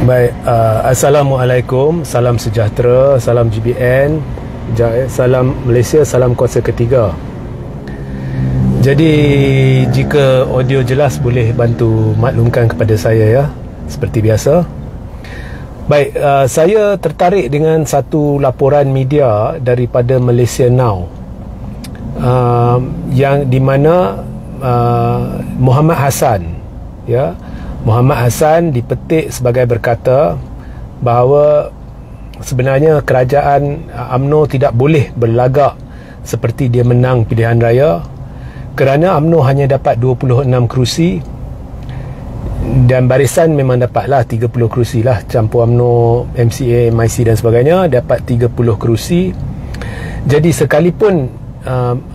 Baik, Assalamualaikum, salam sejahtera, salam GBN, salam Malaysia, salam kuasa ketiga. Jadi jika audio jelas boleh bantu maklumkan kepada saya ya, seperti biasa. Baik, saya tertarik dengan satu laporan media daripada Malaysia Now, yang di mana Muhammad Hassan, ya, Muhammad Hassan dipetik sebagai berkata bahawa sebenarnya kerajaan UMNO tidak boleh berlagak seperti dia menang pilihan raya kerana UMNO hanya dapat 26 kerusi dan Barisan memang dapatlah 30 kerusi lah, campur UMNO, MCA, MIC dan sebagainya dapat 30 kerusi. Jadi sekalipun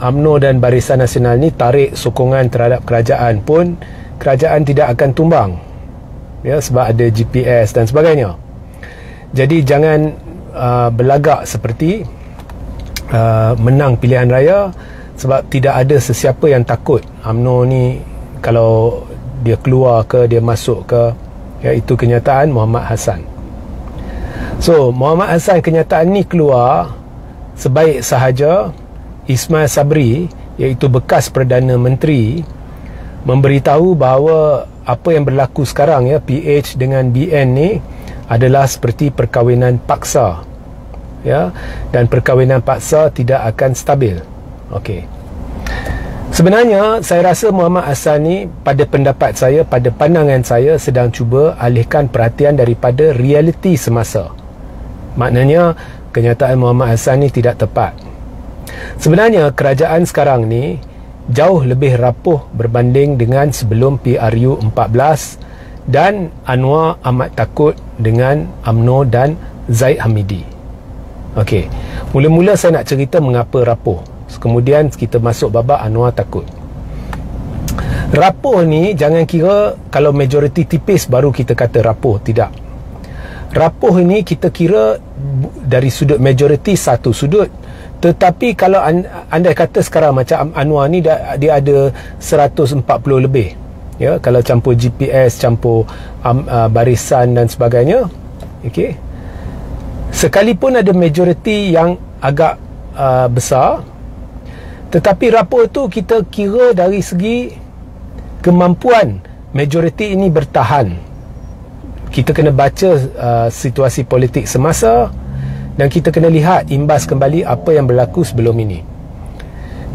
UMNO dan Barisan Nasional ni tarik sokongan terhadap kerajaan pun, kerajaan tidak akan tumbang, ya, sebab ada GPS dan sebagainya. Jadi jangan berlagak seperti menang pilihan raya, sebab tidak ada sesiapa yang takut UMNO ni kalau dia keluar ke, dia masuk ke, ya, itu kenyataan Muhammad Hassan. So Muhammad Hassan kenyataan ni keluar sebaik sahaja Ismail Sabri, iaitu bekas Perdana Menteri, memberitahu bahawa apa yang berlaku sekarang, ya, PH dengan BN ni adalah seperti perkahwinan paksa, ya, dan perkahwinan paksa tidak akan stabil. Okey. Sebenarnya saya rasa Muhammad Hassan ni, pada pendapat saya, pada pandangan saya, sedang cuba alihkan perhatian daripada realiti semasa. Maknanya kenyataan Muhammad Hassan ni tidak tepat. Sebenarnya kerajaan sekarang ni jauh lebih rapuh berbanding dengan sebelum PRU 14 dan Anwar amat takut dengan UMNO dan Zaid Hamidi. Okey, mula-mula saya nak cerita mengapa rapuh, kemudian kita masuk babak Anwar takut. Rapuh ni jangan kira kalau majoriti tipis baru kita kata rapuh, tidak. Rapuh ini kita kira dari sudut majoriti satu sudut. Tetapi kalau anda kata sekarang macam Anwar ni dia ada 140 lebih, ya, kalau campur GPS, campur barisan dan sebagainya. Okey, sekalipun ada majoriti yang agak besar, tetapi rapuh tu kita kira dari segi kemampuan majoriti ini bertahan. Kita kena baca situasi politik semasa dan kita kena lihat imbas kembali apa yang berlaku sebelum ini.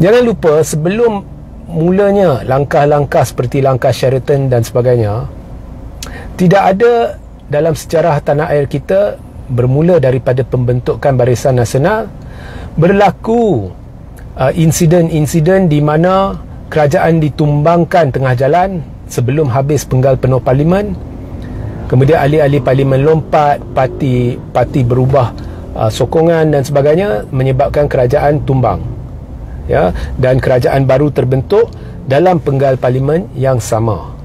Jangan lupa, sebelum mulanya langkah-langkah seperti langkah Sheraton dan sebagainya, tidak ada dalam sejarah tanah air kita, bermula daripada pembentukan Barisan Nasional, berlaku insiden-insiden di mana kerajaan ditumbangkan tengah jalan sebelum habis penggal penuh parlimen. Kemudian ahli-ahli parlimen lompat, parti berubah sokongan dan sebagainya, menyebabkan kerajaan tumbang, ya, dan kerajaan baru terbentuk dalam penggal parlimen yang sama.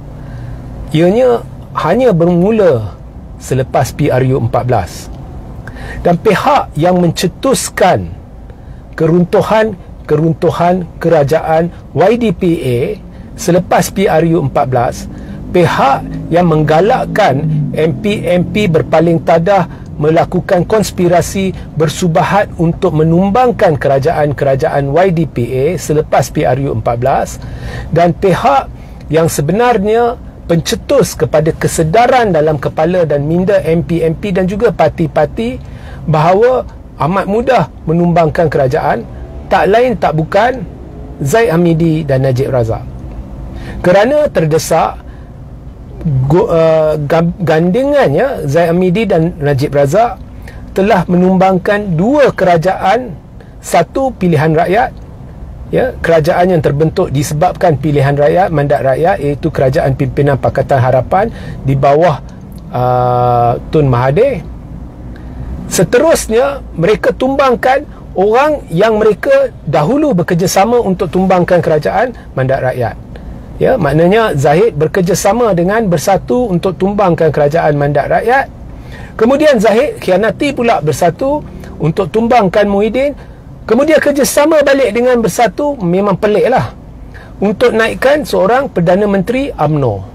Ianya hanya bermula selepas PRU 14, dan pihak yang mencetuskan keruntuhan kerajaan YDPA selepas PRU 14, pihak yang menggalakkan MP-MP berpaling tadah melakukan konspirasi bersubahat untuk menumbangkan kerajaan-kerajaan YDPA selepas PRU 14, dan pihak yang sebenarnya pencetus kepada kesedaran dalam kepala dan minda MP-MP dan juga parti-parti bahawa amat mudah menumbangkan kerajaan, tak lain tak bukan Zaid Hamidi dan Najib Razak. Kerana terdesak gandengannya, Zaid Hamidi dan Najib Razak telah menumbangkan dua kerajaan, satu pilihan rakyat, ya, kerajaan yang terbentuk disebabkan pilihan rakyat, mandat rakyat, iaitu Kerajaan Pimpinan Pakatan Harapan di bawah Tun Mahathir. Seterusnya mereka tumbangkan orang yang mereka dahulu bekerjasama untuk tumbangkan kerajaan, mandat rakyat. Ya, maknanya Zahid bekerjasama dengan Bersatu untuk tumbangkan kerajaan mandat rakyat. Kemudian Zahid khianati pula Bersatu untuk tumbangkan Muhyiddin. Kemudian kerjasama balik dengan Bersatu, memang peliklah, untuk naikkan seorang Perdana Menteri UMNO.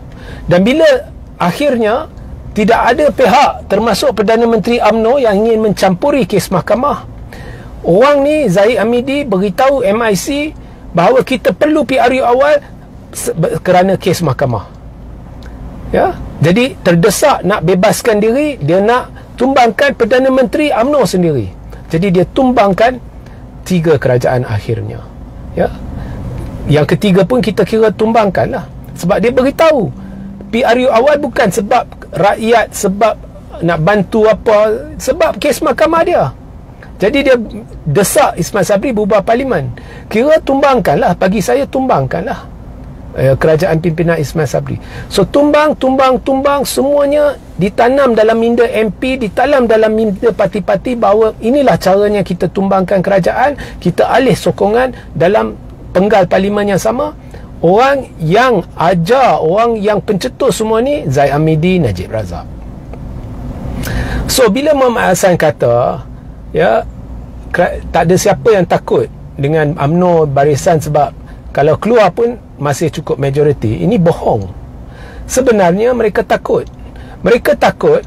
Dan bila akhirnya Tidak ada pihak termasuk Perdana Menteri UMNO yang ingin mencampuri kes mahkamah. Orang ni, Zahid Hamidi, beritahu MIC bahawa kita perlu PRU awal kerana kes mahkamah. Ya, jadi terdesak nak bebaskan diri, dia nak tumbangkan Perdana Menteri UMNO sendiri. Jadi dia tumbangkan 3 kerajaan akhirnya. Ya. Yang ketiga pun kita kira tumbangkan lah. Sebab dia beritahu PRU awal bukan sebab rakyat, sebab nak bantu apa, sebab kes mahkamah dia. Jadi dia desak Ismail Sabri bubar parlimen. Kira tumbangkanlah, bagi saya tumbangkanlah kerajaan pimpinan Ismail Sabri. So tumbang semuanya ditanam dalam minda MP, ditanam dalam minda parti-parti bahawa inilah caranya kita tumbangkan kerajaan, kita alih sokongan dalam penggal parlimen yang sama. Orang yang ajar, orang yang pencetus semua ni Zahid Hamidi, Najib Razak. So bila Muhammad Hassan kata, ya, tak ada siapa yang takut dengan UMNO barisan sebab kalau keluar pun masih cukup majoriti, ini bohong. Sebenarnya mereka takut. Mereka takut,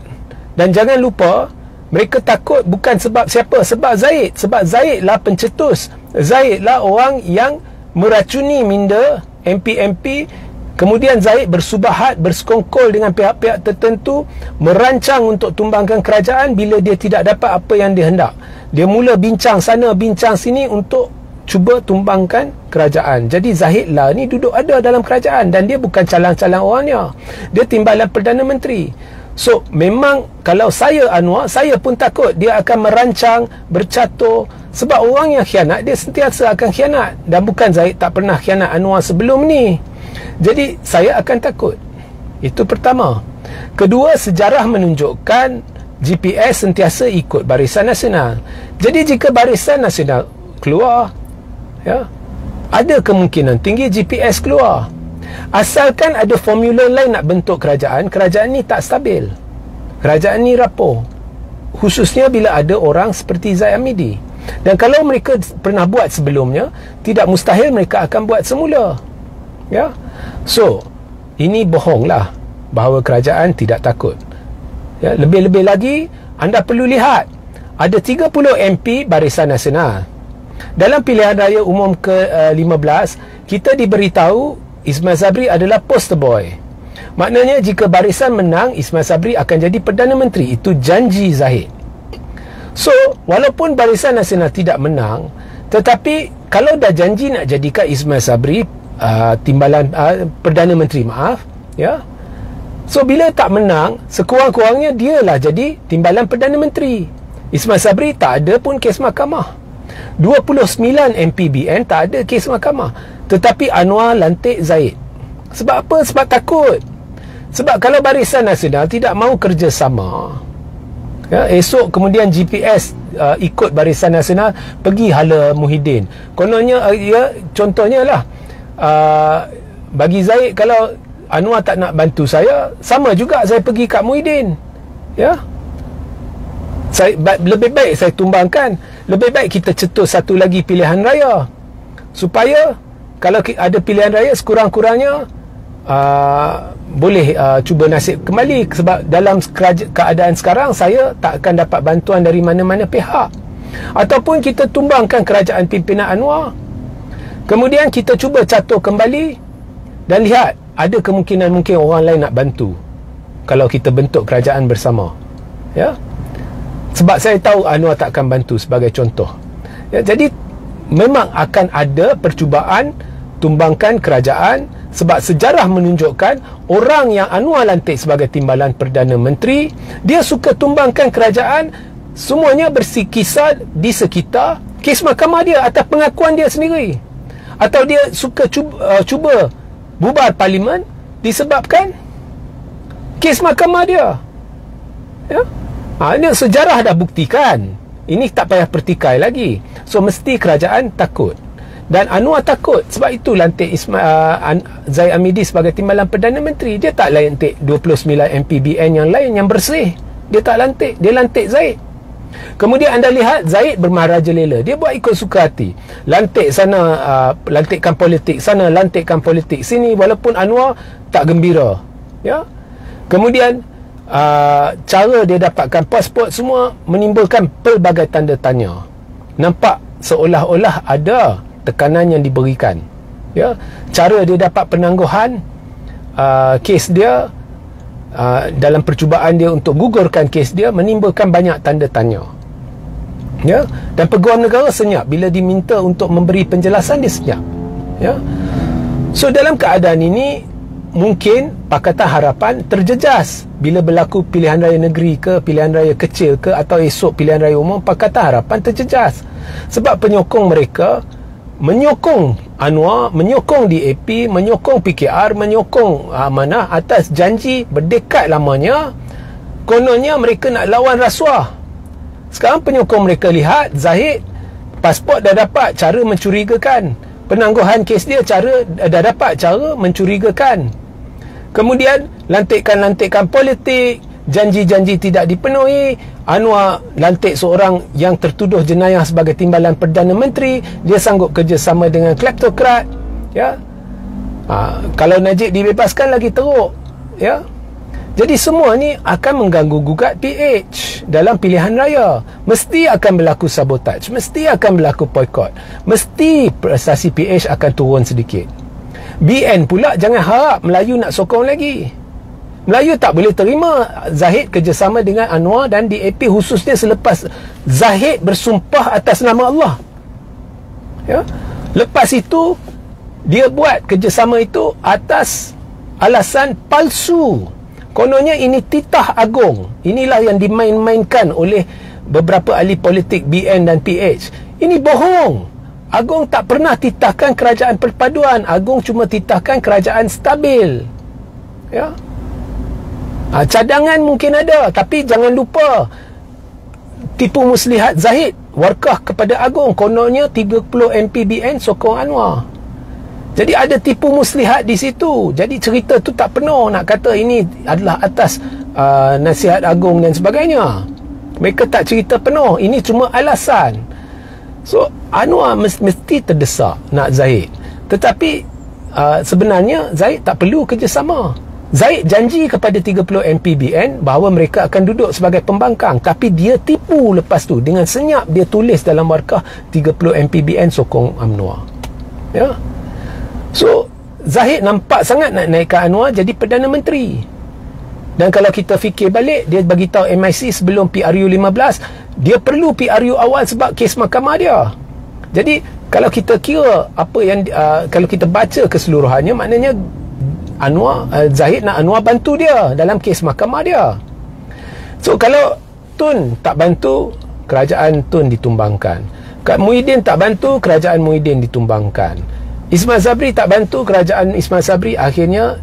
dan jangan lupa, mereka takut bukan sebab siapa, sebab Zahid. Sebab Zahid lah pencetus. Zahid lah orang yang meracuni minda MP-MP. Kemudian Zahid bersubahat, bersekongkol dengan pihak-pihak tertentu, merancang untuk tumbangkan kerajaan. Bila dia tidak dapat apa yang dia hendak, dia mula bincang sana, bincang sini untuk cuba tumbangkan kerajaan. Jadi Zahid lah ni duduk ada dalam kerajaan, dan dia bukan calang-calang orangnya. Dia timbalan Perdana Menteri. So memang kalau saya Anwar, saya pun takut dia akan merancang, bercatur. Sebab orang yang khianat, dia sentiasa akan khianat. Dan bukan Zahid tak pernah khianat Anwar sebelum ni. Jadi saya akan takut. Itu pertama. Kedua, sejarah menunjukkan GPS sentiasa ikut Barisan Nasional. Jadi jika Barisan Nasional keluar, ya, ada kemungkinan tinggi GPS keluar. Asalkan ada formula lain nak bentuk kerajaan, kerajaan ni tak stabil. Kerajaan ni rapuh. Khususnya bila ada orang seperti Zahid Hamidi. Dan kalau mereka pernah buat sebelumnya, tidak mustahil mereka akan buat semula. Ya. So, ini bohonglah bahawa kerajaan tidak takut. Ya, lebih-lebih lagi, anda perlu lihat ada 30 MP Barisan Nasional. Dalam pilihan raya umum ke-15, kita diberitahu Ismail Sabri adalah poster boy. Maknanya jika Barisan menang, Ismail Sabri akan jadi Perdana Menteri. Itu janji Zahid. So, walaupun Barisan Nasional tidak menang, tetapi kalau dah janji nak jadikan Ismail Sabri timbalan Perdana Menteri, maaf, ya. So bila tak menang, sekurang-kurangnya dialah jadi timbalan Perdana Menteri. Ismail Sabri tak ada pun kes mahkamah. 29 MPBN tak ada kes mahkamah. Tetapi Anwar lantik Zahid. Sebab apa? Sebab takut. Sebab kalau Barisan Nasional tidak mahu kerjasama, ya, esok kemudian GPS ikut Barisan Nasional pergi hala Muhyiddin. Kononnya, ya, contohnya lah, bagi Zahid, kalau Anwar tak nak bantu saya, sama juga saya pergi kat Muhyiddin. Ya, lebih baik saya tumbangkan. Lebih baik kita cetus satu lagi pilihan raya, supaya kalau ada pilihan raya, sekurang-kurangnya boleh cuba nasib kembali. Sebab dalam keadaan sekarang, saya tak akan dapat bantuan dari mana-mana pihak. Ataupun kita tumbangkan kerajaan pimpinan Anwar, kemudian kita cuba catur kembali, dan lihat ada kemungkinan mungkin orang lain nak bantu kalau kita bentuk kerajaan bersama. Ya, sebab saya tahu Anwar tak akan bantu, sebagai contoh. Ya, jadi memang akan ada percubaan tumbangkan kerajaan. Sebab sejarah menunjukkan orang yang Anwar lantik sebagai timbalan Perdana Menteri, dia suka tumbangkan kerajaan. Semuanya berkisar di sekitar kes mahkamah dia atas pengakuan dia sendiri. Atau dia suka cuba bubar parlimen disebabkan kes mahkamah dia. Ya? Ini sejarah dah buktikan. Ini tak payah pertikai lagi. So mesti kerajaan takut. Dan Anwar takut. Sebab itu lantik Zahid Hamidi sebagai timbalan Perdana Menteri. Dia tak lantik 29 MPBN yang lain yang bersih. Dia tak lantik. Dia lantik Zahid. Kemudian anda lihat Zahid bermarajalela. Dia buat ikut suka hati. Lantik sana, lantikkan politik sana, lantikkan politik sini, walaupun Anwar tak gembira. Ya. Kemudian cara dia dapatkan pasport semua menimbulkan pelbagai tanda tanya. Nampak seolah-olah ada tekanan yang diberikan, ya. Cara dia dapat penangguhan kes dia, dalam percubaan dia untuk gugurkan kes dia, menimbulkan banyak tanda tanya, ya. Dan peguam negara senyap bila diminta untuk memberi penjelasan, dia senyap, ya. So dalam keadaan ini mungkin Pakatan Harapan terjejas bila berlaku pilihan raya negeri ke, pilihan raya kecil ke, atau esok pilihan raya umum. Pakatan Harapan terjejas sebab penyokong mereka menyokong Anwar, menyokong DAP, menyokong PKR, menyokong Amanah atas janji berdekat lamanya. Kononnya mereka nak lawan rasuah. Sekarang penyokong mereka lihat Zahid pasport dah dapat, cara mencurigakan. Penangguhan kes dia dah dapat, cara mencurigakan. Kemudian lantikan-lantikan politik, janji-janji tidak dipenuhi. Anwar lantik seorang yang tertuduh jenayah sebagai timbalan Perdana Menteri. Dia sanggup kerjasama dengan kleptokrat, ya. Kalau Najib dibebaskan lagi teruk, ya. Jadi semua ni akan mengganggu gugat PH dalam pilihan raya. Mesti akan berlaku sabotaj, mesti akan berlaku boikot, mesti prestasi PH akan turun sedikit. BN pula jangan harap Melayu nak sokong lagi. Melayu tak boleh terima Zahid kerjasama dengan Anwar dan DAP, khususnya selepas Zahid bersumpah atas nama Allah, ya. Lepas itu dia buat kerjasama itu atas alasan palsu. Kononnya ini titah agung. Inilah yang dimain-mainkan oleh beberapa ahli politik BN dan PH. Ini bohong. Agung tak pernah titahkan kerajaan perpaduan. Agung cuma titahkan kerajaan stabil, ya. Cadangan mungkin ada, tapi jangan lupa tipu muslihat Zahid warkah kepada Agung. Kononnya 30 MP BN sokong Anwar. Jadi ada tipu muslihat di situ. Jadi cerita tu tak penuh nak kata ini adalah atas nasihat Agung dan sebagainya. Mereka tak cerita penuh. Ini cuma alasan. So Anwar mesti terdesak nak Zahid. Tetapi sebenarnya Zahid tak perlu kerjasama. Zahid janji kepada 30 MP BN bahawa mereka akan duduk sebagai pembangkang, tapi dia tipu lepas tu. Dengan senyap dia tulis dalam warkah 30 MP BN sokong Anwar, ya. So Zahid nampak sangat nak naikkan Anwar jadi Perdana Menteri. Dan kalau kita fikir balik, dia bagi tahu MIC sebelum PRU 15 dia perlu PRU awal sebab kes mahkamah dia. Jadi kalau kita kira apa yang kalau kita baca keseluruhannya, maknanya Anwar, Zahid nak Anwar bantu dia dalam kes mahkamah dia. So kalau Tun tak bantu, kerajaan Tun ditumbangkan. Muhyiddin tak bantu, kerajaan Muhyiddin ditumbangkan. Ismail Sabri tak bantu, kerajaan Ismail Sabri akhirnya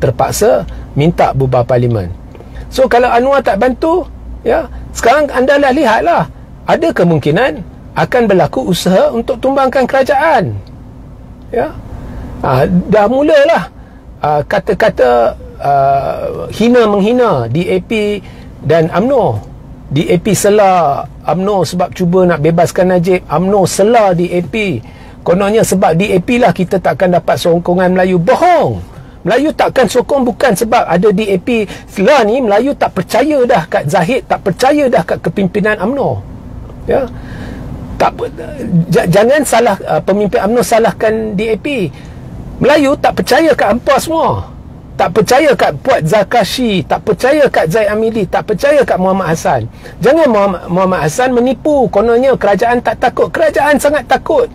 terpaksa minta bubar parlimen. So kalau Anwar tak bantu, ya, sekarang anda lah lihatlah, ada kemungkinan akan berlaku usaha untuk tumbangkan kerajaan, ya. Dah mulalah kata-kata hina-menghina DAP dan UMNO. DAP selah UMNO sebab cuba nak bebaskan Najib. UMNO selah DAP. Kononnya sebab DAP lah kita takkan dapat sokongan Melayu. Bohong. Melayu takkan sokong bukan sebab ada DAP. Selah ni Melayu tak percaya dah kat Zahid, tak percaya dah kat kepimpinan UMNO, ya. Jangan salah pemimpin UMNO salahkan DAP. Melayu tak percaya kat hampa semua. Tak percaya kat Puat Zarkashi, tak percaya kat Zaid Amili, tak percaya kat Muhammad Hassan. Jangan Muhammad Hassan menipu. Kononnya kerajaan tak takut. Kerajaan sangat takut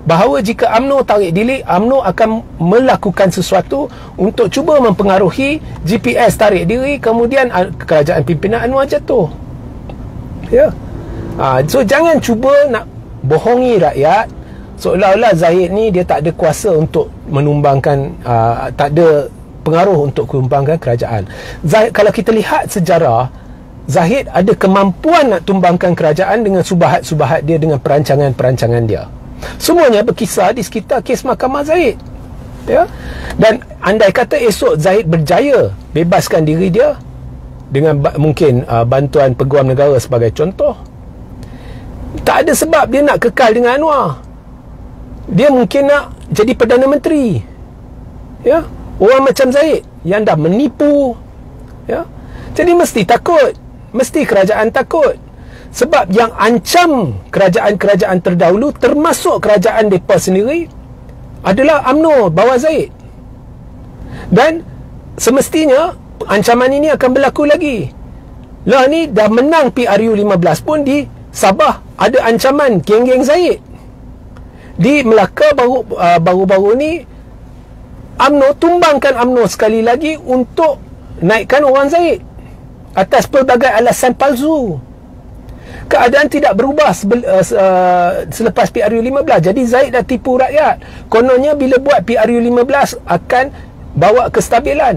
bahawa jika UMNO tarik diri, UMNO akan melakukan sesuatu untuk cuba mempengaruhi GPS tarik diri, kemudian kerajaan pimpinan Anwar jatuh, ya. So jangan cuba nak bohongi rakyat seolah-olah Zahid ni dia tak ada kuasa untuk menumbangkan, tak ada pengaruh untuk menumbangkan kerajaan. Zahid, kalau kita lihat sejarah, Zahid ada kemampuan nak tumbangkan kerajaan dengan subahat-subahat dia, dengan perancangan-perancangan dia. Semuanya berkisar di sekitar kes mahkamah Zahid, ya. Dan andai kata esok Zahid berjaya bebaskan diri dia dengan mungkin bantuan Peguam Negara sebagai contoh, tak ada sebab dia nak kekal dengan Anwar. Dia mungkin nak jadi Perdana Menteri, ya. Orang macam Zahid yang dah menipu, ya. Jadi mesti takut. Mesti kerajaan takut. Sebab yang ancam kerajaan-kerajaan terdahulu, termasuk kerajaan mereka sendiri, adalah UMNO bawah Zahid. Dan semestinya ancaman ini akan berlaku lagi. Lah ni dah menang PRU 15 pun di Sabah ada ancaman geng-geng Zahid. Di Melaka baru-baru ni UMNO tumbangkan UMNO sekali lagi untuk naikkan orang Zahid atas pelbagai alasan palsu. Keadaan tidak berubah selepas PRU 15. Jadi Zahid dah tipu rakyat. Kononnya bila buat PRU 15 akan bawa kestabilan.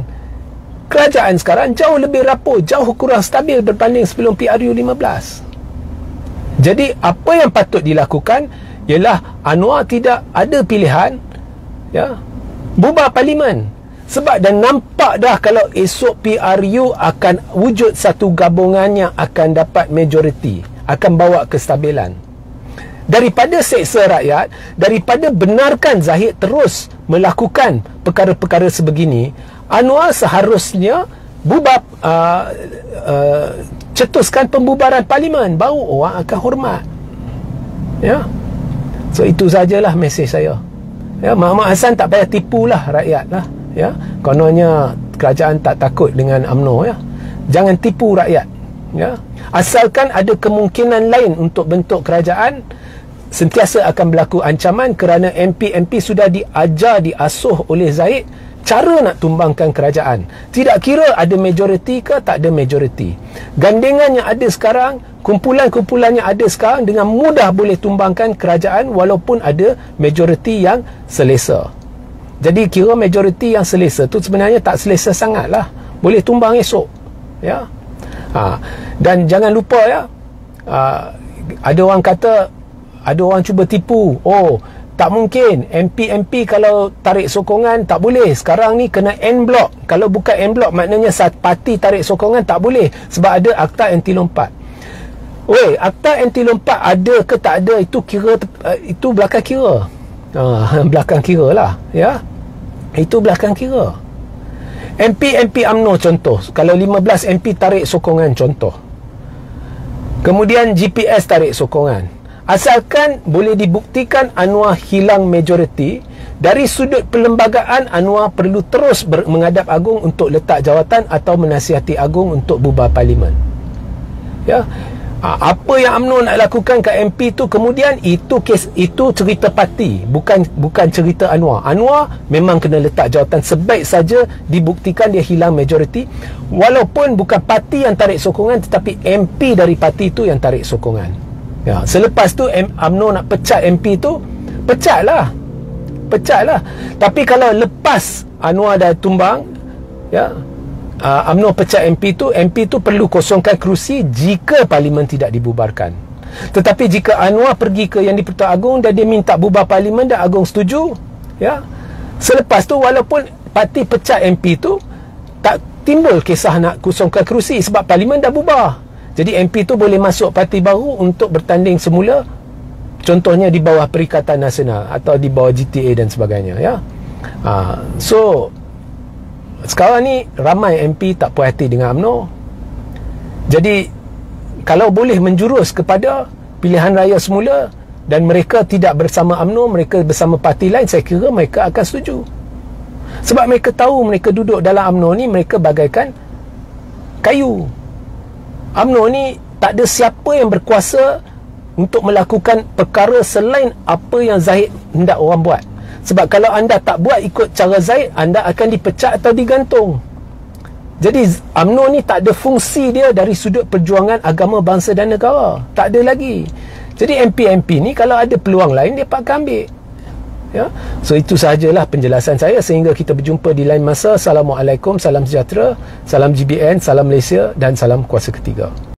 Kerajaan sekarang jauh lebih rapuh, jauh kurang stabil berbanding sebelum PRU 15. Jadi apa yang patut dilakukan ialah Anwar tidak ada pilihan, ya, bubar parlimen. Sebab dah nampak dah kalau esok PRU akan wujud satu gabungan yang akan dapat majoriti, akan bawa kestabilan. Daripada seksa rakyat, daripada benarkan Zahid terus melakukan perkara-perkara sebegini, Anwar seharusnya bubar, cetuskan pembubaran parlimen, baru orang akan hormat. Ya. So itu sajalah mesej saya. Ya, Muhammad Hassan tak payah tipulah rakyat lah. Ya, kononnya kerajaan tak takut dengan UMNO, ya. Jangan tipu rakyat, ya. Asalkan ada kemungkinan lain untuk bentuk kerajaan, sentiasa akan berlaku ancaman kerana MP-MP sudah diajar, diasuh oleh Zahid cara nak tumbangkan kerajaan. Tidak kira ada majoriti ke tak ada majoriti. Gandengan yang ada sekarang, kumpulan-kumpulan yang ada sekarang dengan mudah boleh tumbangkan kerajaan walaupun ada majoriti yang selesa. Jadi kira majoriti yang selesa tu sebenarnya tak selesa sangat lah. Boleh tumbang esok, ya. Dan jangan lupa, ya, ada orang kata, ada orang cuba tipu. Oh, tak mungkin MP kalau tarik sokongan tak boleh. Sekarang ni kena en blok. Kalau bukan en blok maknanya satu parti tarik sokongan tak boleh, sebab ada akta anti lompat. Weh, akta anti lompat ada ke tak ada, itu kira, itu belakang kira. Belakang kira lah, ya. Itu belakang kira. MP UMNO contoh, kalau 15 MP tarik sokongan contoh, kemudian GPS tarik sokongan, asalkan boleh dibuktikan Anwar hilang majoriti, dari sudut perlembagaan Anwar perlu terus menghadap Agung untuk letak jawatan atau menasihati Agung untuk bubar parlimen. Ya. Apa yang UMNO nak lakukan ke MP tu kemudian, itu kes, itu cerita parti, bukan cerita Anwar. Anwar memang kena letak jawatan, sebaik saja dibuktikan dia hilang majoriti, walaupun bukan parti yang tarik sokongan tetapi MP dari parti tu yang tarik sokongan. Ya, selepas tu UMNO nak pecat MP tu, pecatlah. Tapi kalau lepas Anwar dah tumbang, ya, UMNO pecat MP tu perlu kosongkan kerusi jika parlimen tidak dibubarkan. Tetapi jika Anwar pergi ke Yang di-Pertuan Agong dan dia minta bubar parlimen dan Agong setuju, ya, selepas tu walaupun parti pecat MP tu, tak timbul kisah nak kosongkan kerusi sebab parlimen dah bubar. Jadi MP tu boleh masuk parti baru untuk bertanding semula, contohnya di bawah Perikatan Nasional atau di bawah GTA dan sebagainya, ya. So sekarang ni ramai MP tak puas hati dengan UMNO. Jadi kalau boleh menjurus kepada pilihan raya semula dan mereka tidak bersama UMNO, mereka bersama parti lain, saya kira mereka akan setuju. Sebab mereka tahu mereka duduk dalam UMNO ni, mereka bagaikan kayu. UMNO ni tak ada siapa yang berkuasa untuk melakukan perkara selain apa yang Zahid hendak orang buat. Sebab kalau anda tak buat ikut cara Zahid, anda akan dipecat atau digantung. Jadi UMNO ni tak ada fungsi dia dari sudut perjuangan agama, bangsa dan negara. Tak ada lagi. Jadi MP ni kalau ada peluang lain, dia akan ambil. Ya? So itu sahajalah penjelasan saya. Sehingga kita berjumpa di lain masa. Assalamualaikum, salam sejahtera, salam GBN, salam Malaysia dan salam kuasa ketiga.